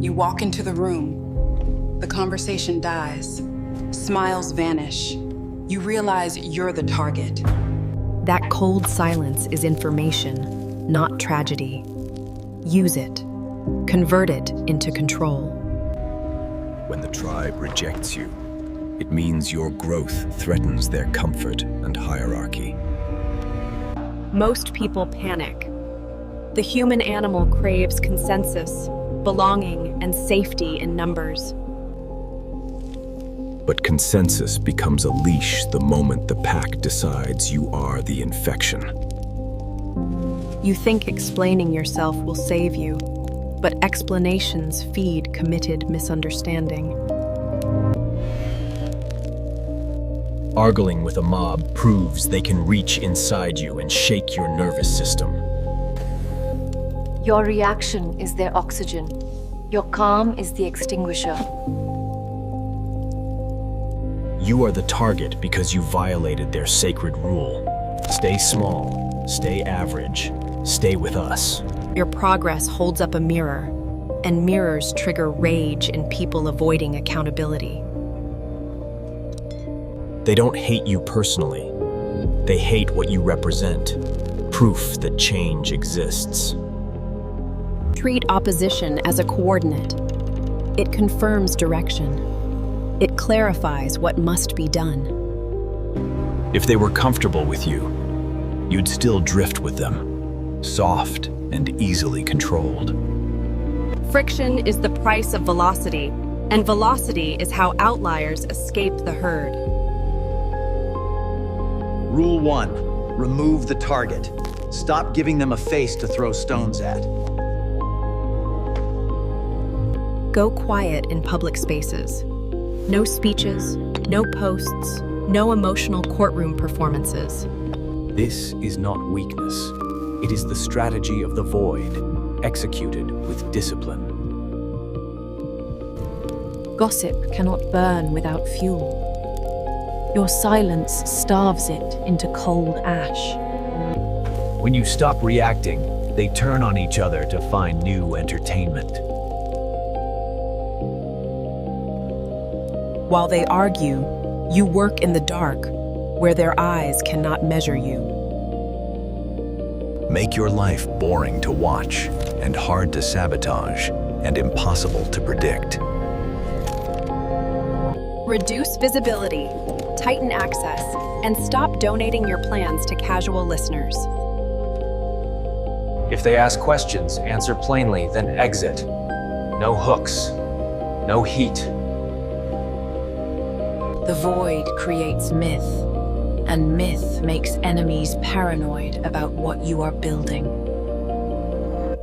You walk into the room. The conversation dies. Smiles vanish. You realize you're the target. That cold silence is information, not tragedy. Use it. Convert it into control. When the tribe rejects you, it means your growth threatens their comfort and hierarchy. Most people panic. The human animal craves consensus, belonging, and safety in numbers. But consensus becomes a leash the moment the pack decides you are the infection. You think explaining yourself will save you, but explanations feed committed misunderstanding. Arguing with a mob proves they can reach inside you and shake your nervous system. Your reaction is their oxygen. Your calm is the extinguisher. You are the target because you violated their sacred rule. Stay small, stay average, stay with us. Your progress holds up a mirror, and mirrors trigger rage in people avoiding accountability. They don't hate you personally. They hate what you represent, proof that change exists. Treat opposition as a coordinate. It confirms direction. It clarifies what must be done. If they were comfortable with you, you'd still drift with them, soft and easily controlled. Friction is the price of velocity, and velocity is how outliers escape the herd. Rule 1. Remove the target. Stop giving them a face to throw stones at. Go quiet in public spaces. No speeches, no posts, no emotional courtroom performances. This is not weakness. It is the strategy of the void, executed with discipline. Gossip cannot burn without fuel. Your silence starves it into cold ash. When you stop reacting, they turn on each other to find new entertainment. While they argue, you work in the dark, where their eyes cannot measure you. Make your life boring to watch and hard to sabotage and impossible to predict. Reduce visibility, tighten access, and stop donating your plans to casual listeners. If they ask questions, answer plainly, then exit. No hooks, no heat. The void creates myth, and myth makes enemies paranoid about what you are building.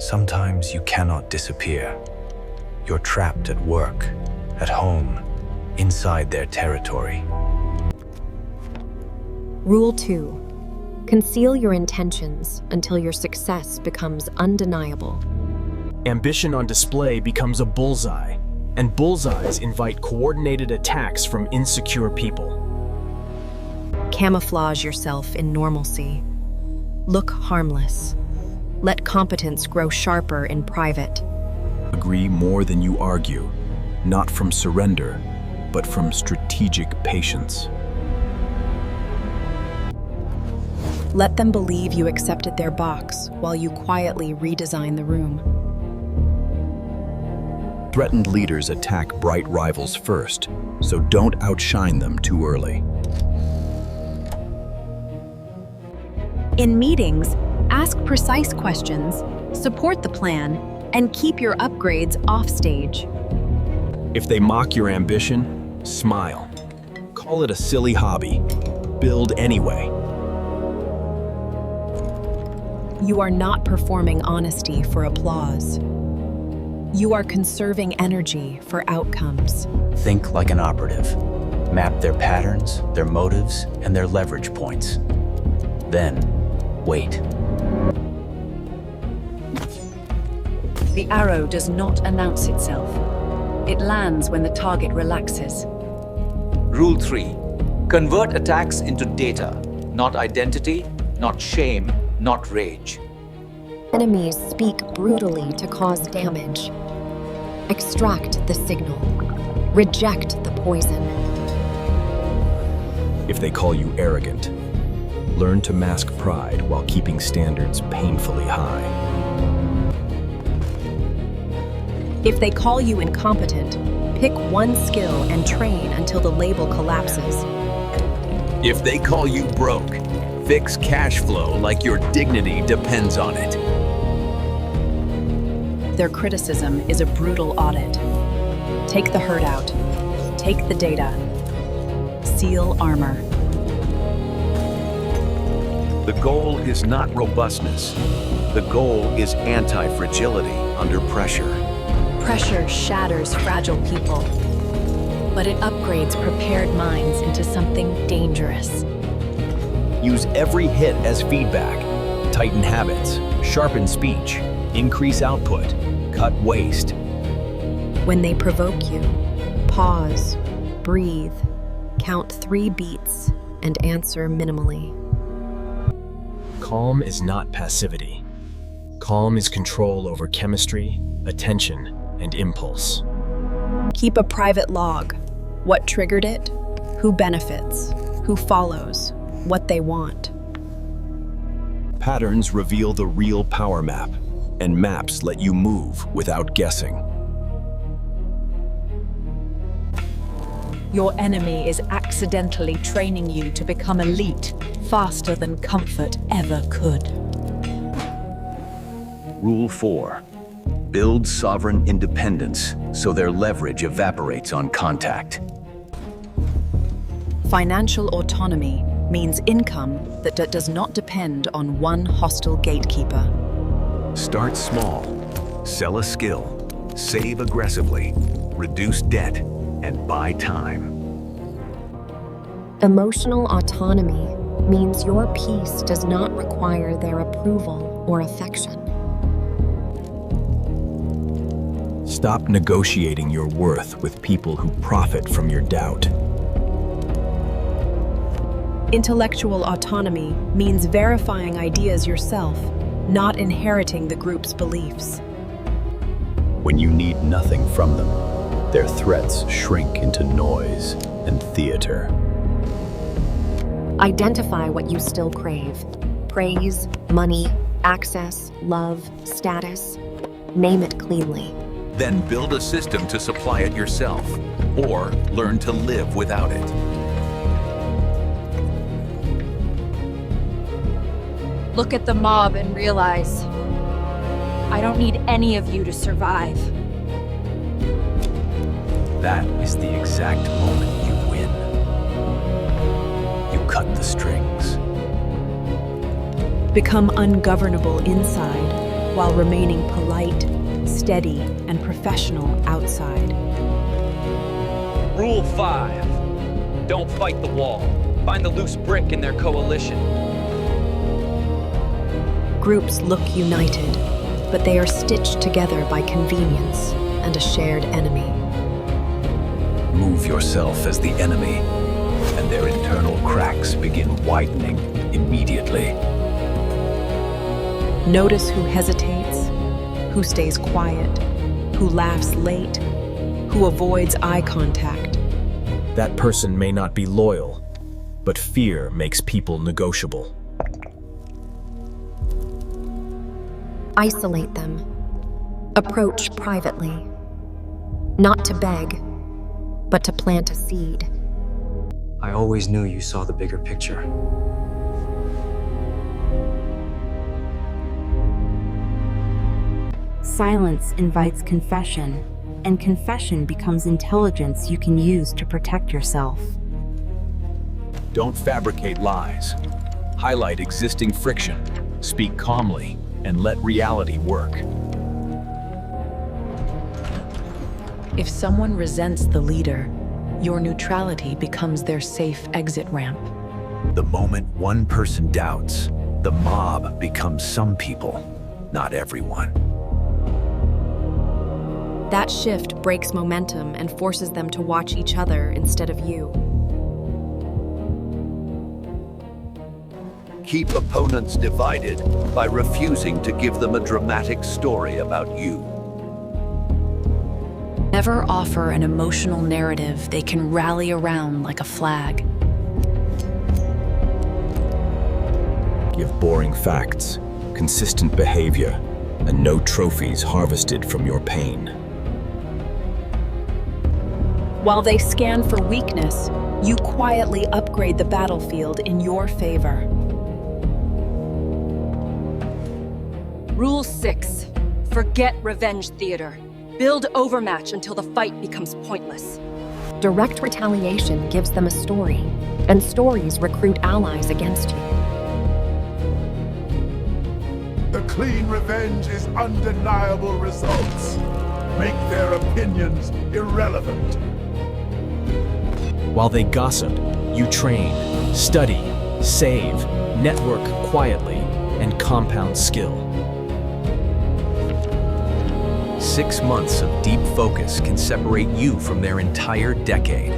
Sometimes you cannot disappear. You're trapped at work, at home, inside their territory. Rule 2. Conceal your intentions until your success becomes undeniable. Ambition on display becomes a bullseye, and bullseyes invite coordinated attacks from insecure people. Camouflage yourself in normalcy. Look harmless. Let competence grow sharper in private. Agree more than you argue, not from surrender, but from strategic patience. Let them believe you accepted their box while you quietly redesign the room. Threatened leaders attack bright rivals first, so don't outshine them too early. In meetings, ask precise questions, support the plan, and keep your upgrades offstage. If they mock your ambition, smile. Call it a silly hobby. Build anyway. You are not performing honesty for applause. You are conserving energy for outcomes. Think like an operative. Map their patterns, their motives, and their leverage points. Then, wait. The arrow does not announce itself. It lands when the target relaxes. Rule 3. Convert attacks into data, not identity, not shame, not rage. Enemies speak brutally to cause damage. Extract the signal. Reject the poison. If they call you arrogant, learn to mask pride while keeping standards painfully high. If they call you incompetent, pick one skill and train until the label collapses. If they call you broke, fix cash flow like your dignity depends on it. Their criticism is a brutal audit. Take the herd out. Take the data. Seal armor. The goal is not robustness. The goal is anti-fragility under pressure. Pressure shatters fragile people, but it upgrades prepared minds into something dangerous. Use every hit as feedback. Tighten habits, sharpen speech, increase output, cut waste. When they provoke you, pause, breathe, count 3 beats, and answer minimally. Calm is not passivity. Calm is control over chemistry, attention, and impulse. Keep a private log. What triggered it? Who benefits? Who follows? What they want. Patterns reveal the real power map, and maps let you move without guessing. Your enemy is accidentally training you to become elite faster than comfort ever could. Rule 4. Build sovereign independence so their leverage evaporates on contact. Financial autonomy means income that does not depend on one hostile gatekeeper. Start small, sell a skill, save aggressively, reduce debt, and buy time. Emotional autonomy means your peace does not require their approval or affection. Stop negotiating your worth with people who profit from your doubt. Intellectual autonomy means verifying ideas yourself, not inheriting the group's beliefs. When you need nothing from them, their threats shrink into noise and theater. Identify what you still crave. Praise, money, access, love, status. Name it cleanly. Then build a system to supply it yourself, or learn to live without it. Look at the mob and realize, I don't need any of you to survive. That is the exact moment you win. You cut the strings. Become ungovernable inside while remaining polite, steady, and professional outside. Rule 5. Don't fight the wall. Find the loose brick in their coalition. Groups look united, but they are stitched together by convenience and a shared enemy. Move yourself as the enemy, and their internal cracks begin widening immediately. Notice who hesitates, who stays quiet, who laughs late, who avoids eye contact. That person may not be loyal, but fear makes people negotiable. Isolate them. Approach privately. Not to beg, but to plant a seed. I always knew you saw the bigger picture. Silence invites confession, and confession becomes intelligence you can use to protect yourself. Don't fabricate lies. Highlight existing friction. Speak calmly, and let reality work. If someone resents the leader, your neutrality becomes their safe exit ramp. The moment one person doubts, the mob becomes some people, not everyone. That shift breaks momentum and forces them to watch each other instead of you. Keep opponents divided by refusing to give them a dramatic story about you. Never offer an emotional narrative they can rally around like a flag. Give boring facts, consistent behavior, and no trophies harvested from your pain. While they scan for weakness, you quietly upgrade the battlefield in your favor. Rule 6. Forget revenge theater. Build overmatch until the fight becomes pointless. Direct retaliation gives them a story, and stories recruit allies against you. The clean revenge is undeniable results. Make their opinions irrelevant. While they gossip, you train, study, save, network quietly, and compound skill. 6 months of deep focus can separate you from their entire decade.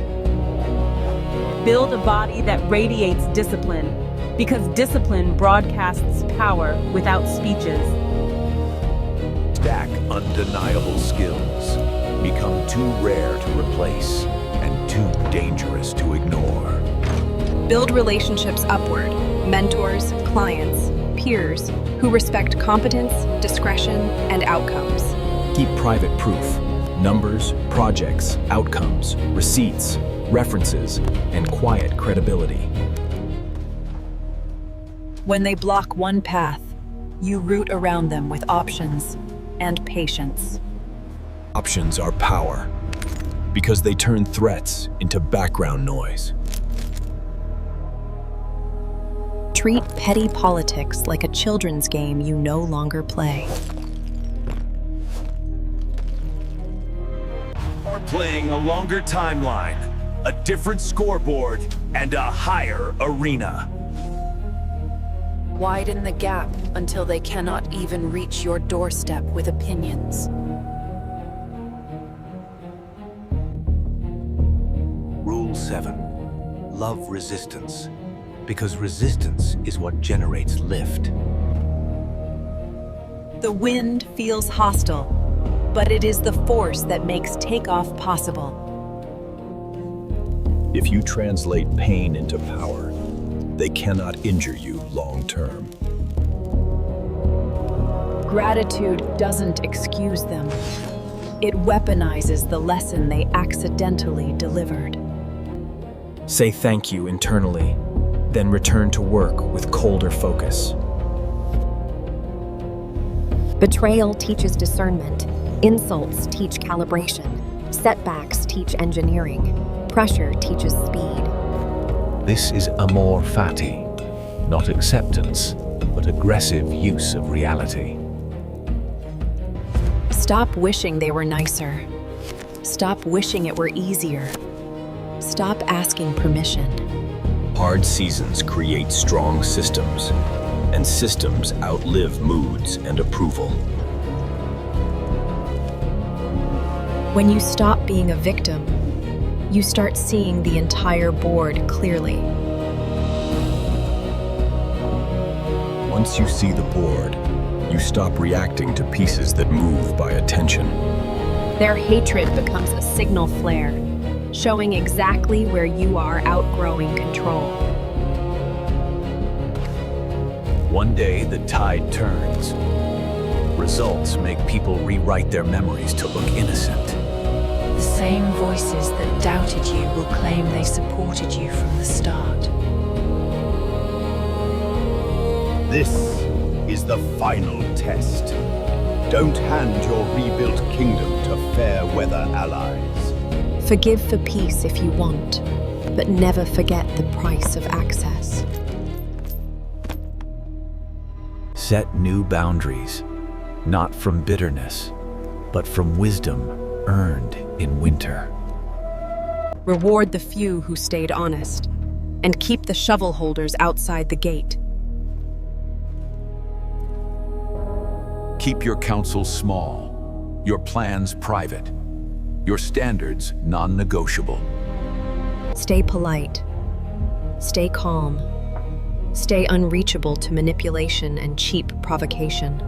Build a body that radiates discipline, because discipline broadcasts power without speeches. Stack undeniable skills. Become too rare to replace and too dangerous to ignore. Build relationships upward, mentors, clients, peers, who respect competence, discretion, and outcomes. Keep private proof, numbers, projects, outcomes, receipts, references, and quiet credibility. When they block one path, you root around them with options and patience. Options are power, because they turn threats into background noise. Treat petty politics like a children's game you no longer play. Are playing a longer timeline, a different scoreboard, and a higher arena. Widen the gap until they cannot even reach your doorstep with opinions. Rule 7. Love resistance, because resistance is what generates lift. The wind feels hostile, but it is the force that makes takeoff possible. If you translate pain into power, they cannot injure you long term. Gratitude doesn't excuse them. It weaponizes the lesson they accidentally delivered. Say thank you internally, then return to work with colder focus. Betrayal teaches discernment. Insults teach calibration. Setbacks teach engineering. Pressure teaches speed. This is amor fati, not acceptance, but aggressive use of reality. Stop wishing they were nicer. Stop wishing it were easier. Stop asking permission. Hard seasons create strong systems, and systems outlive moods and approval. When you stop being a victim, you start seeing the entire board clearly. Once you see the board, you stop reacting to pieces that move by attention. Their hatred becomes a signal flare, showing exactly where you are outgrowing control. One day, the tide turns. Results make people rewrite their memories to look innocent. The same voices that doubted you will claim they supported you from the start. This is the final test. Don't hand your rebuilt kingdom to fair weather allies. Forgive for peace if you want, but never forget the price of access. Set new boundaries, not from bitterness, but from wisdom earned in winter. Reward the few who stayed honest, and keep the shovel holders outside the gate. Keep your council small, your plans private, your standards non-negotiable. Stay polite. Stay calm. Stay unreachable to manipulation and cheap provocation.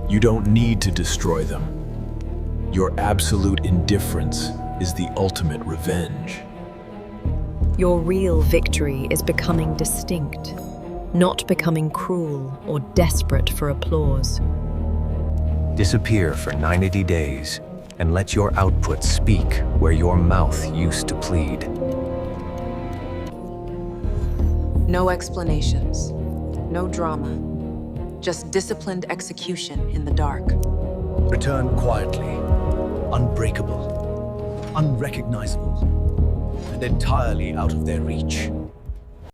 You don't need to destroy them. Your absolute indifference is the ultimate revenge. Your real victory is becoming distinct, not becoming cruel or desperate for applause. Disappear for 90 days and let your output speak where your mouth used to plead. No explanations, no drama, just disciplined execution in the dark. Return quietly, unbreakable, unrecognizable, and entirely out of their reach.